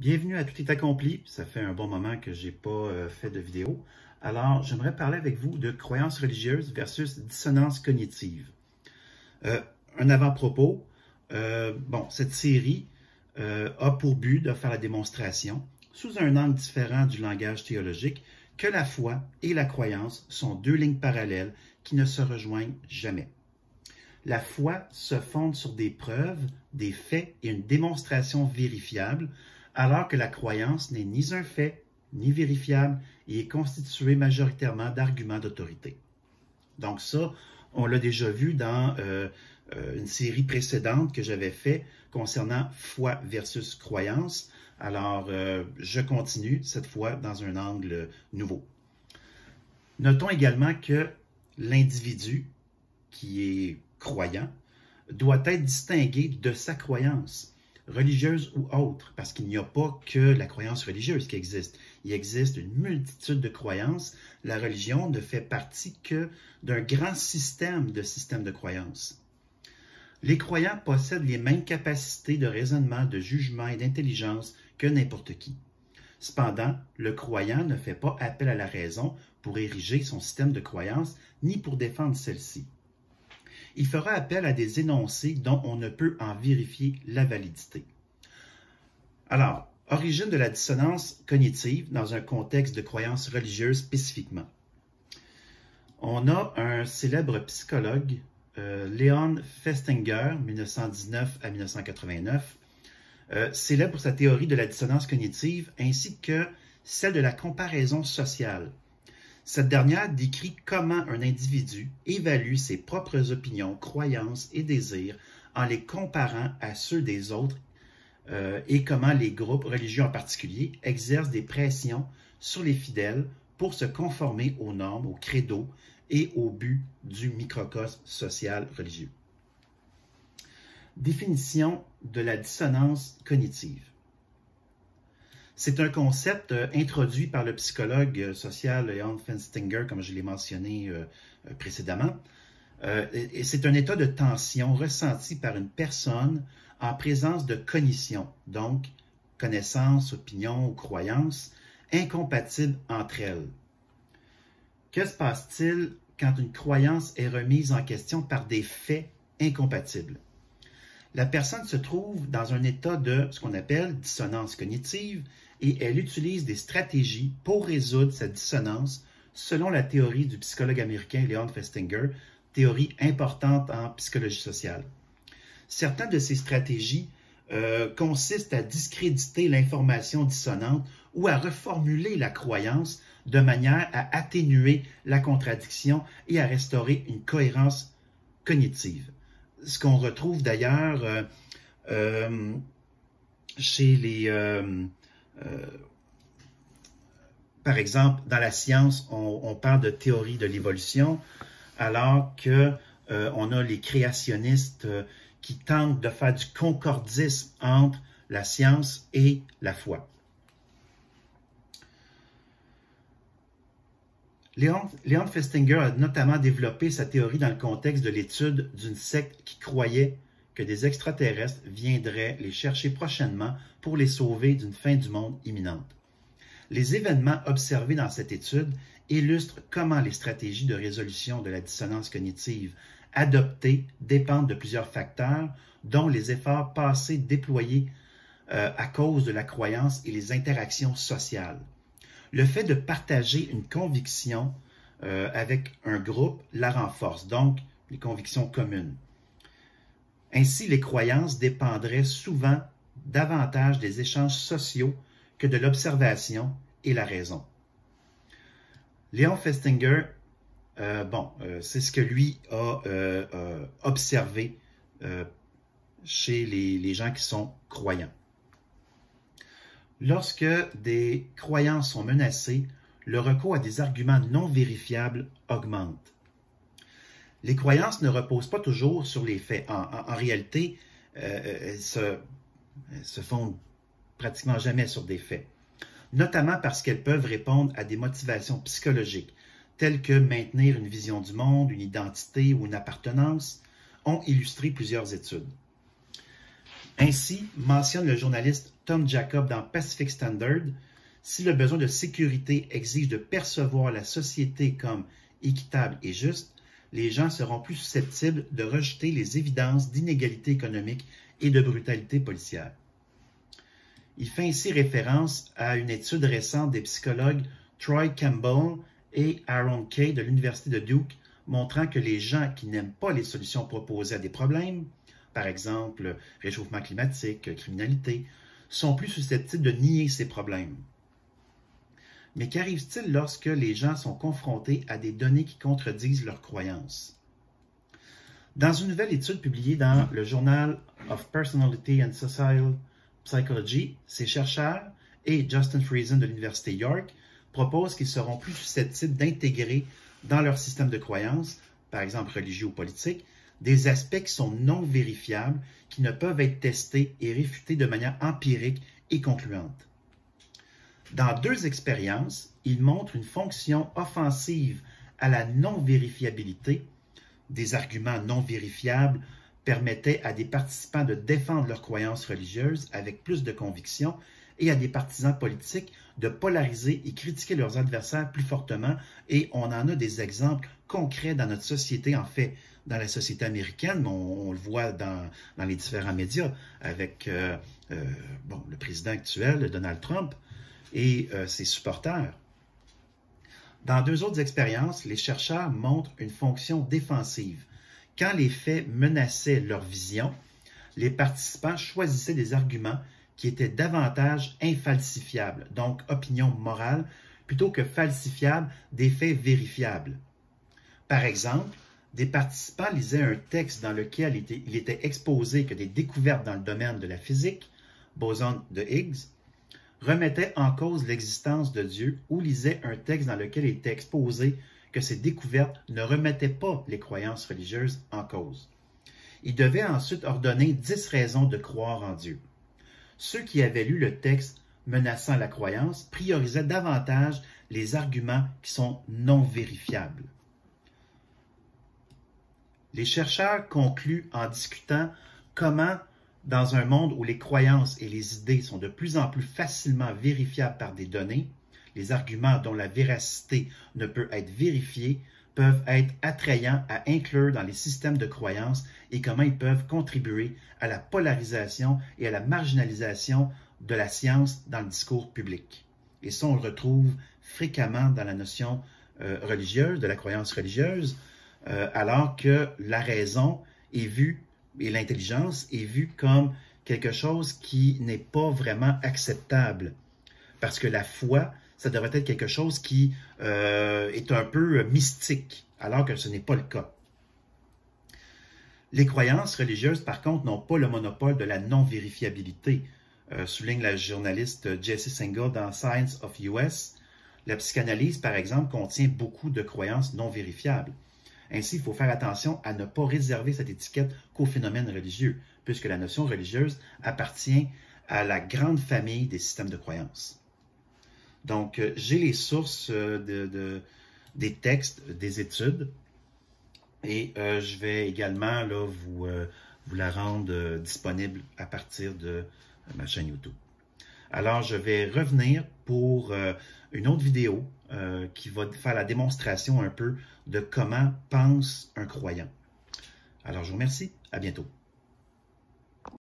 Bienvenue à Tout est accompli. Ça fait un bon moment que je n'ai pas fait de vidéo. Alors, j'aimerais parler avec vous de croyances religieuses versus dissonance cognitive. Un avant-propos. Cette série a pour but de faire la démonstration, sous un angle différent du langage théologique, que la foi et la croyance sont deux lignes parallèles qui ne se rejoignent jamais. La foi se fonde sur des preuves, des faits et une démonstration vérifiable, alors que la croyance n'est ni un fait, ni vérifiable et est constituée majoritairement d'arguments d'autorité. Donc ça, on l'a déjà vu dans une série précédente que j'avais faite concernant foi versus croyance. Alors, je continue cette fois dans un angle nouveau. Notons également que l'individu qui est croyant doit être distingué de sa croyance, religieuse ou autre, parce qu'il n'y a pas que la croyance religieuse qui existe. Il existe une multitude de croyances. La religion ne fait partie que d'un grand système de croyances. Les croyants possèdent les mêmes capacités de raisonnement, de jugement et d'intelligence que n'importe qui. Cependant, le croyant ne fait pas appel à la raison pour ériger son système de croyances ni pour défendre celle-ci. Il fera appel à des énoncés dont on ne peut en vérifier la validité. Alors, origine de la dissonance cognitive dans un contexte de croyance religieuse spécifiquement. On a un célèbre psychologue, Leon Festinger, 1919 à 1989, célèbre pour sa théorie de la dissonance cognitive ainsi que celle de la comparaison sociale. Cette dernière décrit comment un individu évalue ses propres opinions, croyances et désirs en les comparant à ceux des autres et comment les groupes religieux en particulier exercent des pressions sur les fidèles pour se conformer aux normes, aux credos et au but du microcosme social religieux. Définition de la dissonance cognitive. C'est un concept introduit par le psychologue social Leon Festinger, comme je l'ai mentionné précédemment. Et c'est un état de tension ressenti par une personne en présence de cognitions, donc connaissances, opinions ou croyances incompatibles entre elles. Que se passe-t-il quand une croyance est remise en question par des faits incompatibles? La personne se trouve dans un état de ce qu'on appelle dissonance cognitive et elle utilise des stratégies pour résoudre cette dissonance selon la théorie du psychologue américain Leon Festinger, théorie importante en psychologie sociale. Certaines de ces stratégies consistent à discréditer l'information dissonante ou à reformuler la croyance de manière à atténuer la contradiction et à restaurer une cohérence cognitive. Ce qu'on retrouve d'ailleurs chez les... par exemple, dans la science, on parle de théorie de l'évolution, alors qu'on a les créationnistes qui tentent de faire du concordisme entre la science et la foi. Leon Festinger a notamment développé sa théorie dans le contexte de l'étude d'une secte qui croyait que des extraterrestres viendraient les chercher prochainement pour les sauver d'une fin du monde imminente. Les événements observés dans cette étude illustrent comment les stratégies de résolution de la dissonance cognitive adoptées dépendent de plusieurs facteurs, dont les efforts passés déployés à cause de la croyance et les interactions sociales. Le fait de partager une conviction avec un groupe la renforce, donc les convictions communes. Ainsi, les croyances dépendraient souvent davantage des échanges sociaux que de l'observation et la raison. Leon Festinger, c'est ce que lui a observé chez les gens qui sont croyants. Lorsque des croyances sont menacées, le recours à des arguments non vérifiables augmente. Les croyances ne reposent pas toujours sur les faits. En réalité, elles se fondent pratiquement jamais sur des faits, notamment parce qu'elles peuvent répondre à des motivations psychologiques, telles que maintenir une vision du monde, une identité ou une appartenance, ont illustré plusieurs études. Ainsi, mentionne le journaliste Tom Jacob dans Pacific Standard, si le besoin de sécurité exige de percevoir la société comme équitable et juste, les gens seront plus susceptibles de rejeter les évidences d'inégalité économique et de brutalité policière. Il fait ainsi référence à une étude récente des psychologues Troy Campbell et Aaron Kay de l'Université de Duke, montrant que les gens qui n'aiment pas les solutions proposées à des problèmes, par exemple réchauffement climatique, criminalité, sont plus susceptibles de nier ces problèmes. Mais qu'arrive-t-il lorsque les gens sont confrontés à des données qui contredisent leurs croyances? Dans une nouvelle étude publiée dans le Journal of Personality and Social Psychology, ces chercheurs et Justin Friesen de l'Université York proposent qu'ils seront plus susceptibles d'intégrer dans leur système de croyances, par exemple religieux ou politique, des aspects qui sont non vérifiables, qui ne peuvent être testés et réfutés de manière empirique et concluante. Dans 2 expériences, ils montrent une fonction offensive à la non-vérifiabilité. Des arguments non vérifiables permettaient à des participants de défendre leurs croyances religieuses avec plus de conviction et à des partisans politiques de polariser et critiquer leurs adversaires plus fortement. Et on en a des exemples concrets dans notre société, en fait, dans la société américaine, mais on le voit dans les différents médias avec le président actuel, Donald Trump, et ses supporters. Dans 2 autres expériences, les chercheurs montrent une fonction défensive. Quand les faits menaçaient leur vision, les participants choisissaient des arguments qui étaient davantage infalsifiables, donc opinion morale, plutôt que falsifiables, des faits vérifiables. Par exemple, des participants lisaient un texte dans lequel il était exposé que des découvertes dans le domaine de la physique, boson de Higgs, remettaient en cause l'existence de Dieu ou lisaient un texte dans lequel il était exposé que ces découvertes ne remettaient pas les croyances religieuses en cause. Ils devaient ensuite ordonner 10 raisons de croire en Dieu. Ceux qui avaient lu le texte menaçant la croyance priorisaient davantage les arguments qui sont non vérifiables. Les chercheurs concluent en discutant comment, dans un monde où les croyances et les idées sont de plus en plus facilement vérifiables par des données, les arguments dont la véracité ne peut être vérifiée peuvent être attrayants à inclure dans les systèmes de croyances et comment ils peuvent contribuer à la polarisation et à la marginalisation de la science dans le discours public. Et ça, on le retrouve fréquemment dans la notion religieuse, de la croyance religieuse, alors que la raison est vue et l'intelligence est vue comme quelque chose qui n'est pas vraiment acceptable. Parce que la foi, ça devrait être quelque chose qui est un peu mystique, alors que ce n'est pas le cas. Les croyances religieuses, par contre, n'ont pas le monopole de la non-vérifiabilité, souligne la journaliste Jessie Singal dans Science of US. La psychanalyse, par exemple, contient beaucoup de croyances non vérifiables. Ainsi, il faut faire attention à ne pas réserver cette étiquette qu'aux phénomènes religieux, puisque la notion religieuse appartient à la grande famille des systèmes de croyances. Donc, j'ai les sources des textes, des études, et je vais également là, vous la rendre disponible à partir de ma chaîne YouTube. Alors, je vais revenir pour une autre vidéo qui va faire la démonstration un peu de comment pense un croyant. Alors, je vous remercie. À bientôt.